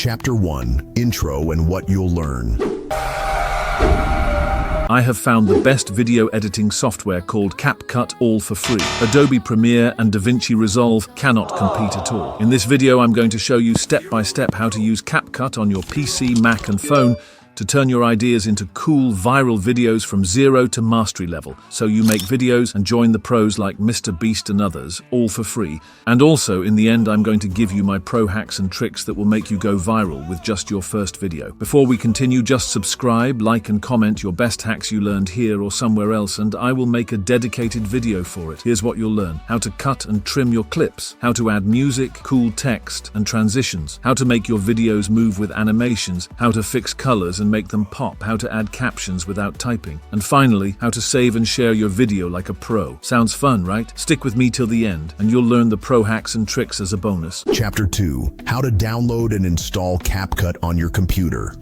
Chapter 1, Intro and What You'll Learn. I have found the best video editing software called CapCut, all for free. Adobe Premiere and DaVinci Resolve cannot compete at all. In this video, I'm going to show you step by step how to use CapCut on your PC, Mac and phone to turn your ideas into cool, viral videos from zero to mastery level. So you make videos and join the pros like Mr. Beast and others, all for free. And also, in the end, I'm going to give you my pro hacks and tricks that will make you go viral with just your first video. Before we continue, just subscribe, like and comment your best hacks you learned here or somewhere else, and I will make a dedicated video for it. Here's what you'll learn: how to cut and trim your clips, how to add music, cool text and transitions, how to make your videos move with animations, how to fix colors and make them pop, how to add captions without typing, and finally, how to save and share your video like a pro. Sounds fun, right? Stick with me till the end, and you'll learn the pro hacks and tricks as a bonus. Chapter 2, How to Download and Install CapCut on your computer.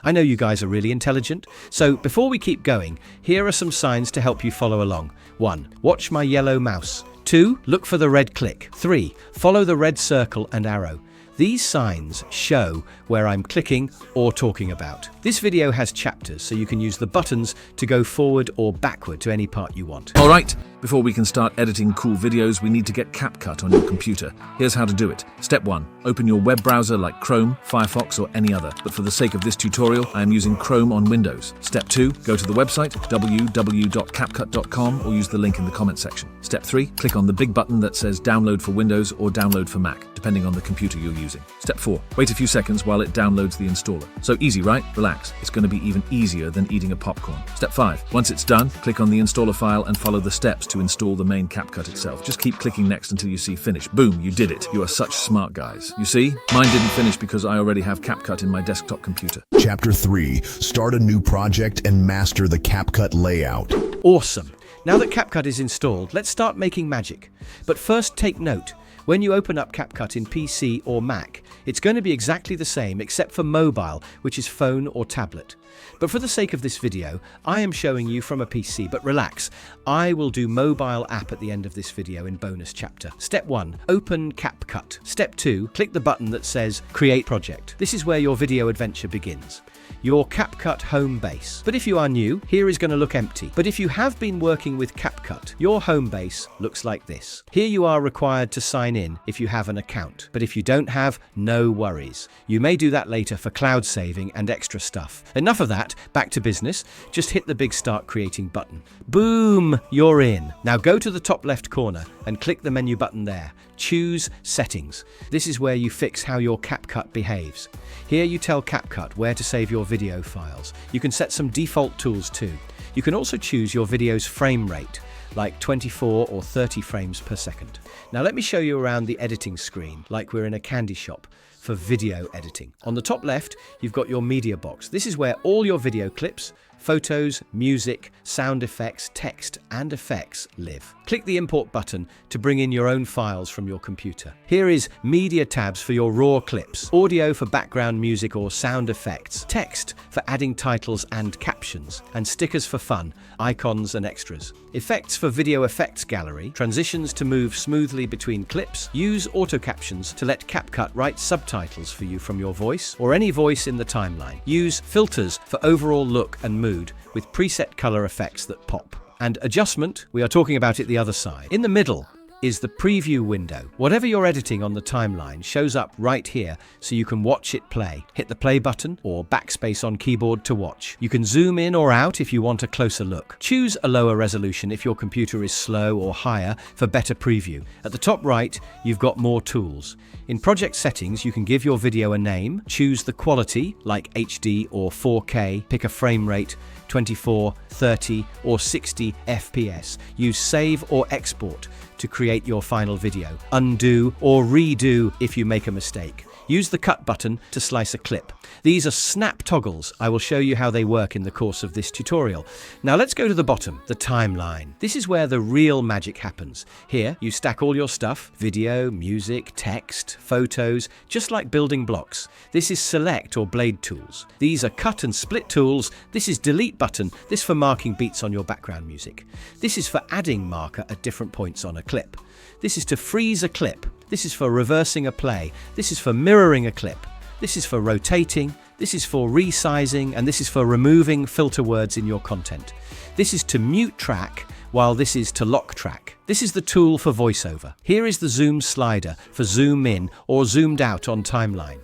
I know you guys are really intelligent, so before we keep going, here are some signs to help you follow along. 1. Watch my yellow mouse. 2. Look for the red click. 3. Follow the red circle and arrow. These signs show where I'm clicking or talking about. This video has chapters, so you can use the buttons to go forward or backward to any part you want. Alright, before we can start editing cool videos, we need to get CapCut on your computer. Here's how to do it. Step 1. Open your web browser like Chrome, Firefox or any other, but for the sake of this tutorial, I am using Chrome on Windows. Step 2. Go to the website www.capcut.com or use the link in the comment section. Step 3. Click on the big button that says Download for Windows or Download for Mac, depending on the computer you're using. Step 4. Wait a few seconds while it downloads the installer. So easy, right? Relax. It's going to be even easier than eating a popcorn. Step 5. Once it's done, click on the installer file and follow the steps to install the main CapCut itself. Just keep clicking next until you see finish. Boom, you did it. You are such smart guys. You see? Mine didn't finish because I already have CapCut in my desktop computer. Chapter 3, Start a new project and master the CapCut layout. Awesome. Now that CapCut is installed, let's start making magic. But first, take note. When you open up CapCut in PC or Mac, it's going to be exactly the same except for mobile, which is phone or tablet. But for the sake of this video, I am showing you from a PC, but relax, I will do mobile app at the end of this video in bonus chapter. Step 1, open CapCut. Step 2, click the button that says Create Project. This is where your video adventure begins. Your CapCut home base. But if you are new, here is going to look empty. But if you have been working with CapCut, your home base looks like this. Here you are required to sign in if you have an account. But if you don't have, no worries. You may do that later for cloud saving and extra stuff. Enough of that, back to business. Just hit the big Start Creating button. Boom, you're in. Now go to the top left corner and click the menu button there. Choose Settings. This is where you fix how your CapCut behaves. Here you tell CapCut where to save your video files. You can set some default tools too. You can also choose your video's frame rate, like 24 or 30 frames per second. Now let me show you around the editing screen, like we're in a candy shop for video editing. On the top left, you've got your media box. This is where all your video clips, photos, music, sound effects, text, and effects live. Click the Import button to bring in your own files from your computer. Here is Media tabs for your raw clips, audio for background music or sound effects, text for adding titles and captions, and stickers for fun, icons and extras. Effects for video effects gallery, transitions to move smoothly between clips. Use auto captions to let CapCut write subtitles for you from your voice or any voice in the timeline. Use filters for overall look and mood with preset color effects that pop. And adjustment, we are talking about it the other side. In the middle is the preview window. Whatever you're editing on the timeline shows up right here so you can watch it play. Hit the play button or backspace on keyboard to watch. You can zoom in or out if you want a closer look. Choose a lower resolution if your computer is slow or higher for better preview. At the top right, you've got more tools. In project settings, you can give your video a name, choose the quality like HD or 4K, pick a frame rate, 24, 30 or 60 FPS. Use save or export to create your final video. Undo or redo if you make a mistake. Use the cut button to slice a clip. These are snap toggles. I will show you how they work in the course of this tutorial. Now let's go to the bottom, the timeline. This is where the real magic happens. Here you stack all your stuff, video, music, text, photos, just like building blocks. This is select or blade tools. These are cut and split tools. This is delete button. This for marking beats on your background music. This is for adding marker at different points on a clip. This is to freeze a clip. This is for reversing a play. This is for mirroring a clip. This is for rotating, this is for resizing, and this is for removing filter words in your content. This is to mute track, while this is to lock track. This is the tool for voiceover. Here is the zoom slider for zoom in or zoomed out on timeline.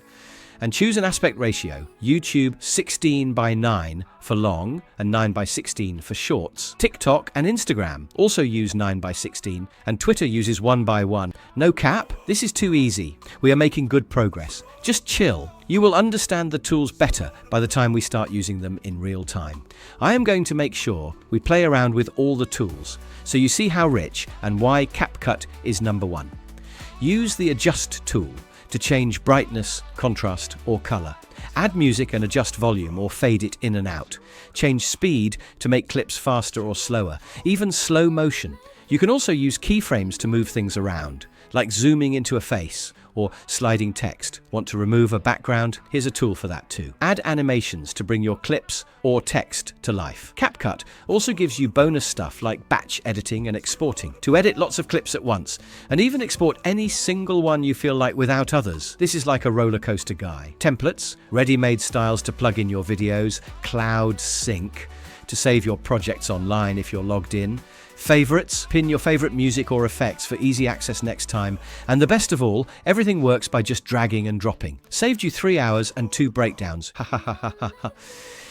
And choose an aspect ratio. YouTube 16:9 for long and 9:16 for shorts. TikTok and Instagram also use 9:16 and Twitter uses 1:1. No cap? This is too easy. We are making good progress. Just chill. You will understand the tools better by the time we start using them in real time. I am going to make sure we play around with all the tools so you see how rich and why CapCut is number one. Use the adjust tool to change brightness, contrast, or color. Add music and adjust volume or fade it in and out. Change speed to make clips faster or slower, even slow motion. You can also use keyframes to move things around, like zooming into a face or sliding text. Want to remove a background? Here's a tool for that too. Add animations to bring your clips or text to life. CapCut also gives you bonus stuff like batch editing and exporting to edit lots of clips at once and even export any single one you feel like without others. This is like a roller coaster guy. Templates, ready-made styles to plug in your videos, cloud sync to save your projects online if you're logged in. Favorites, pin your favorite music or effects for easy access next time. And the best of all, everything works by just dragging and dropping. Saved you 3 hours and 2 breakdowns. Ha ha ha ha ha.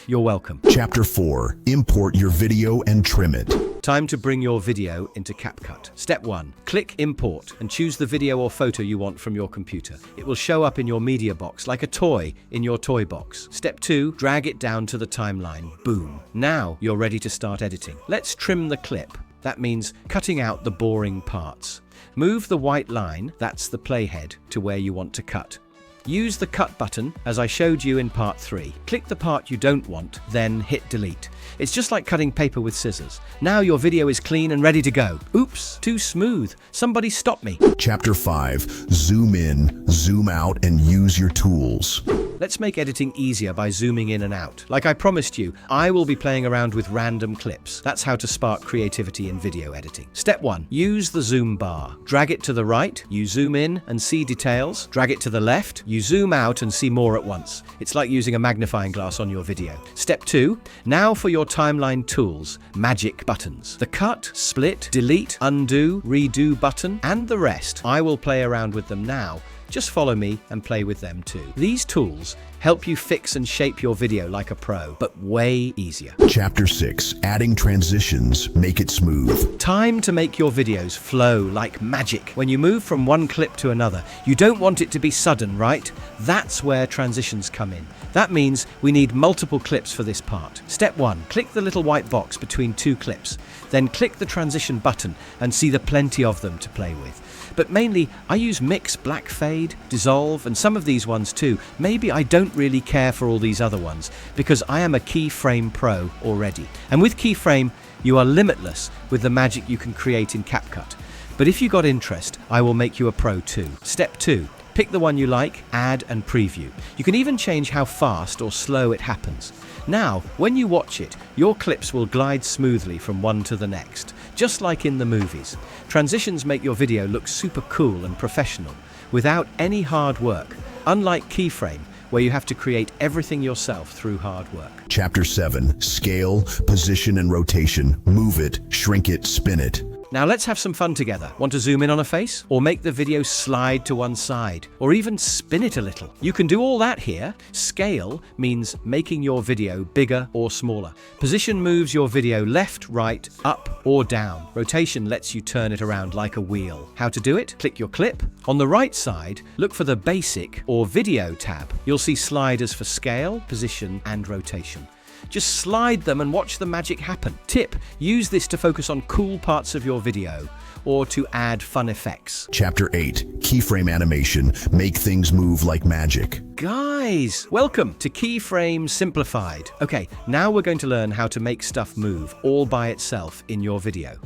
You're welcome. Chapter 4. Import your video and trim it. Time to bring your video into CapCut. Step 1. Click Import and choose the video or photo you want from your computer. It will show up in your media box like a toy in your toy box. Step 2. Drag it down to the timeline. Boom. Now you're ready to start editing. Let's trim the clip. That means cutting out the boring parts. Move the white line, that's the playhead, to where you want to cut. Use the cut button, as I showed you in part 3. Click the part you don't want, then hit delete. It's just like cutting paper with scissors. Now your video is clean and ready to go. Oops, too smooth. Somebody stop me. Chapter 5. Zoom in, zoom out, and use your tools. Let's make editing easier by zooming in and out. Like I promised you, I will be playing around with random clips. That's how to spark creativity in video editing. Step 1. Use the zoom bar. Drag it to the right, you zoom in and see details. Drag it to the left, you zoom out and see more at once. It's like using a magnifying glass on your video. Step 2. Now for your timeline tools, magic buttons. The cut, split, delete, undo, redo button, and the rest. I will play around with them now. Just follow me and play with them too. These tools help you fix and shape your video like a pro, but way easier. Chapter 6. Adding transitions, make it smooth. Time to make your videos flow like magic. When you move from one clip to another, you don't want it to be sudden, right? That's where transitions come in. That means we need multiple clips for this part. Step 1. Click the little white box between 2 clips. Then click the transition button and see the plenty of them to play with. But mainly, I use mix, black fade, dissolve, and some of these ones too. Maybe I don't really care for all these other ones because I am a Keyframe pro already. And with Keyframe, you are limitless with the magic you can create in CapCut. But if you got interest, I will make you a pro too. Step 2. Pick the one you like, add and preview. You can even change how fast or slow it happens. Now, when you watch it, your clips will glide smoothly from one to the next, just like in the movies. Transitions make your video look super cool and professional, without any hard work, unlike Keyframe, where you have to create everything yourself through hard work. Chapter 7. Scale, position, and rotation. Move it, shrink it, spin it. Now let's have some fun together. Want to zoom in on a face? Or make the video slide to one side? Or even spin it a little? You can do all that here. Scale means making your video bigger or smaller. Position moves your video left, right, up, or down. Rotation lets you turn it around like a wheel. How to do it? Click your clip. On the right side, look for the Basic or Video tab. You'll see sliders for scale, position, and rotation. Just slide them and watch the magic happen. Tip: use this to focus on cool parts of your video or to add fun effects. Chapter 8. Keyframe animation, make things move like magic. Guys, welcome to Keyframe Simplified. Okay, now we're going to learn how to make stuff move all by itself in your video.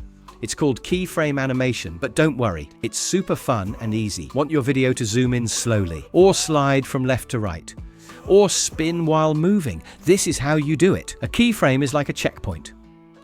It's called Keyframe Animation, but don't worry, it's super fun and easy. Want your video to zoom in slowly, or slide from left to right, or spin while moving? This is how you do it. A keyframe is like a checkpoint.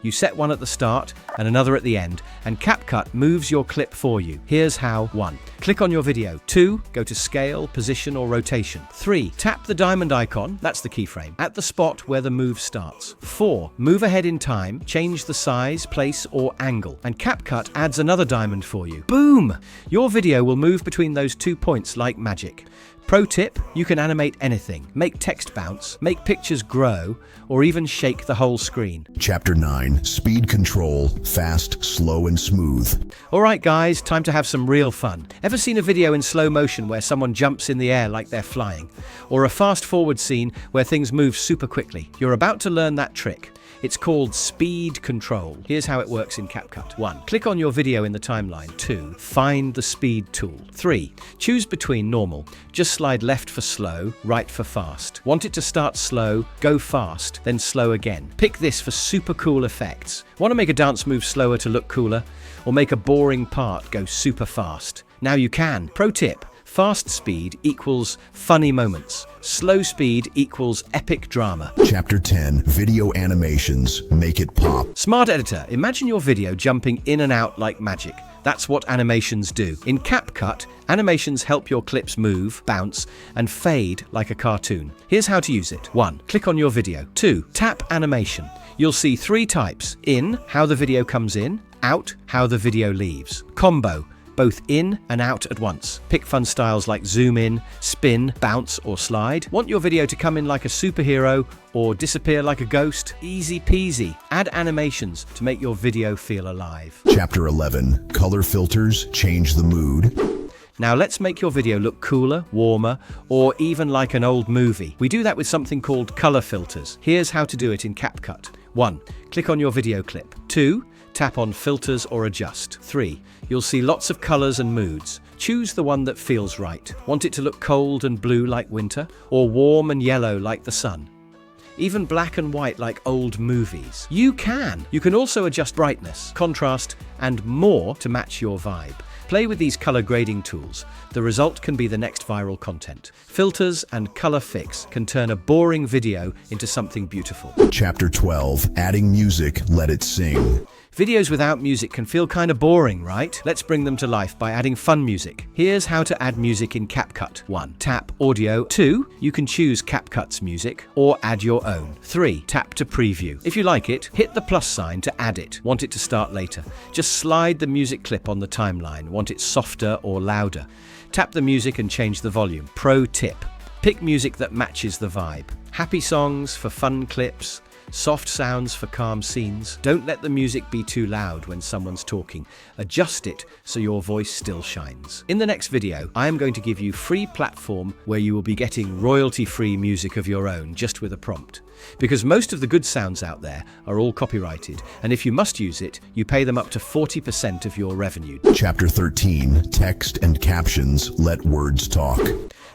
You set one at the start and another at the end, and CapCut moves your clip for you. Here's how. 1. Click on your video. 2. Go to Scale, Position or Rotation. 3. Tap the diamond icon, that's the keyframe, at the spot where the move starts. 4. Move ahead in time, change the size, place or angle, and CapCut adds another diamond for you. Boom! Your video will move between those 2 points like magic. Pro tip, you can animate anything, make text bounce, make pictures grow, or even shake the whole screen. Chapter 9. Speed control. Fast, slow, and smooth. Alright guys, time to have some real fun. Ever seen a video in slow motion where someone jumps in the air like they're flying? Or a fast forward scene where things move super quickly? You're about to learn that trick. It's called speed control. Here's how it works in CapCut. 1. Click on your video in the timeline. 2. Find the speed tool. 3. Choose between normal. Just slide left for slow, right for fast. Want it to start slow, go fast, then slow again. Pick this for super cool effects. Want to make a dance move slower to look cooler? Or make a boring part go super fast? Now you can. Pro tip. Fast speed equals funny moments. Slow speed equals epic drama. Chapter 10. Video animations. Make it pop. Smart editor, imagine your video jumping in and out like magic. That's what animations do. In CapCut, animations help your clips move, bounce, and fade like a cartoon. Here's how to use it. 1. Click on your video. 2. Tap animation. You'll see 3 types. In, how the video comes in. Out, how the video leaves. Combo, both in and out at once. Pick fun styles like zoom in, spin, bounce, or slide. Want your video to come in like a superhero or disappear like a ghost? Easy peasy. Add animations to make your video feel alive. Chapter 11. Color filters. Change the mood. Now let's make your video look cooler, warmer, or even like an old movie. We do that with something called color filters. Here's how to do it in CapCut. 1. Click on your video clip. 2. Tap on Filters or Adjust. 3. You'll see lots of colors and moods. Choose the one that feels right. Want it to look cold and blue like winter, or warm and yellow like the sun? Even black and white like old movies? You can! You can also adjust brightness, contrast, and more to match your vibe. Play with these color grading tools. The result can be the next viral content. Filters and color fix can turn a boring video into something beautiful. Chapter 12. Adding music. Let it sing. Videos without music can feel kind of boring, right? Let's bring them to life by adding fun music. Here's how to add music in CapCut. 1. Tap Audio. 2. You can choose CapCut's music or add your own. 3. Tap to preview. If you like it, hit the plus sign to add it. Want it to start later? Just slide the music clip on the timeline. Want it softer or louder? Tap the music and change the volume. Pro tip. Pick music that matches the vibe. Happy songs for fun clips. Soft sounds for calm scenes. Don't let the music be too loud when someone's talking. Adjust it so your voice still shines. In the next video, I am going to give you free platform where you will be getting royalty-free music of your own just with a prompt. Because most of the good sounds out there are all copyrighted, and if you must use it, you pay them up to 40% of your revenue. Chapter 13. Text and captions. Let words talk.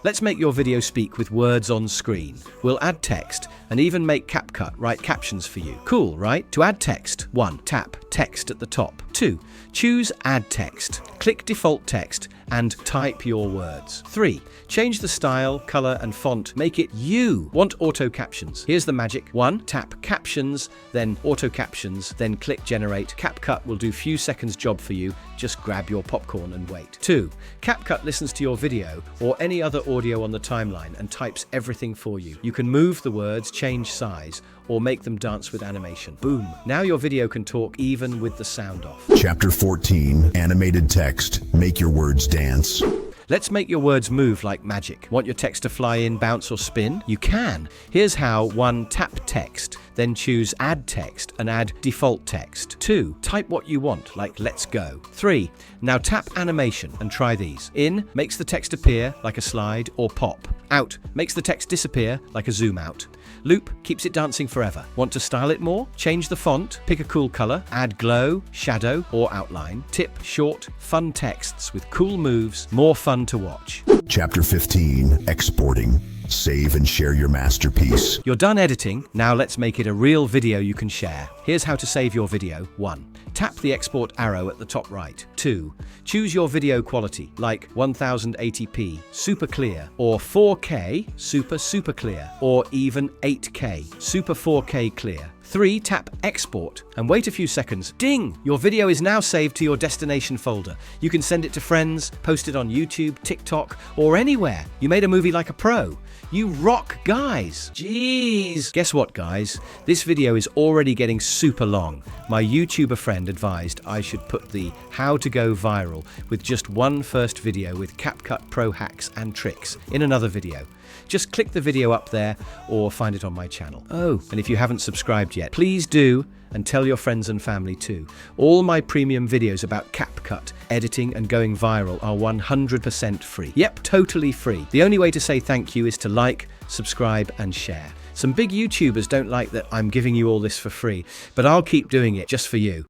Let's make your video speak with words on screen. We'll add text and even make CapCut write captions for you. Cool, right? To add text, 1. Tap text at the top. 2. Choose add text. Click default text and type your words. 3. Change the style, color, and font. Make it you. Want auto captions? Here's the magic. 1. Tap captions, then auto captions, then click generate. CapCut will do few seconds job for you. Just grab your popcorn and wait. 2. CapCut listens to your video or any other audio on the timeline and types everything for you. You can move the words, change size, or make them dance with animation. Boom. Now your video can talk even with the sound off. Chapter 14. Animated text. Make your words dance. Let's make your words move like magic. Want your text to fly in, bounce, or spin? You can. Here's how. 1. Tap text, then choose add text and add default text. 2. Type what you want, like let's go. 3. Now tap animation and try these. In makes the text appear like a slide or pop. Out makes the text disappear like a zoom out. Loop keeps it dancing forever. Want to style it more? Change the font, pick a cool color, add glow, shadow, or outline. Tip, short, fun texts with cool moves, more fun to watch. Chapter 15. Exporting. Save and share your masterpiece. You're done editing. Now let's make it a real video you can share. Here's how to save your video. 1. Tap the export arrow at the top right. 2. Choose your video quality, like 1080p, super clear, or 4K, super clear, or even 8K, super 4K clear. 3. Tap Export and wait a few seconds. Ding! Your video is now saved to your destination folder. You can send it to friends, post it on YouTube, TikTok, or anywhere. You made a movie like a pro. You rock, guys! Jeez! Guess what, guys? This video is already getting super long. My YouTuber friend advised I should put the how to go viral with just one first video with CapCut Pro hacks and tricks in another video. Just click the video up there or find it on my channel. Oh, and if you haven't subscribed yet, please do, and tell your friends and family too. All my premium videos about CapCut, editing and going viral are 100% free. Yep, totally free. The only way to say thank you is to like, subscribe and share. Some big YouTubers don't like that I'm giving you all this for free, but I'll keep doing it just for you.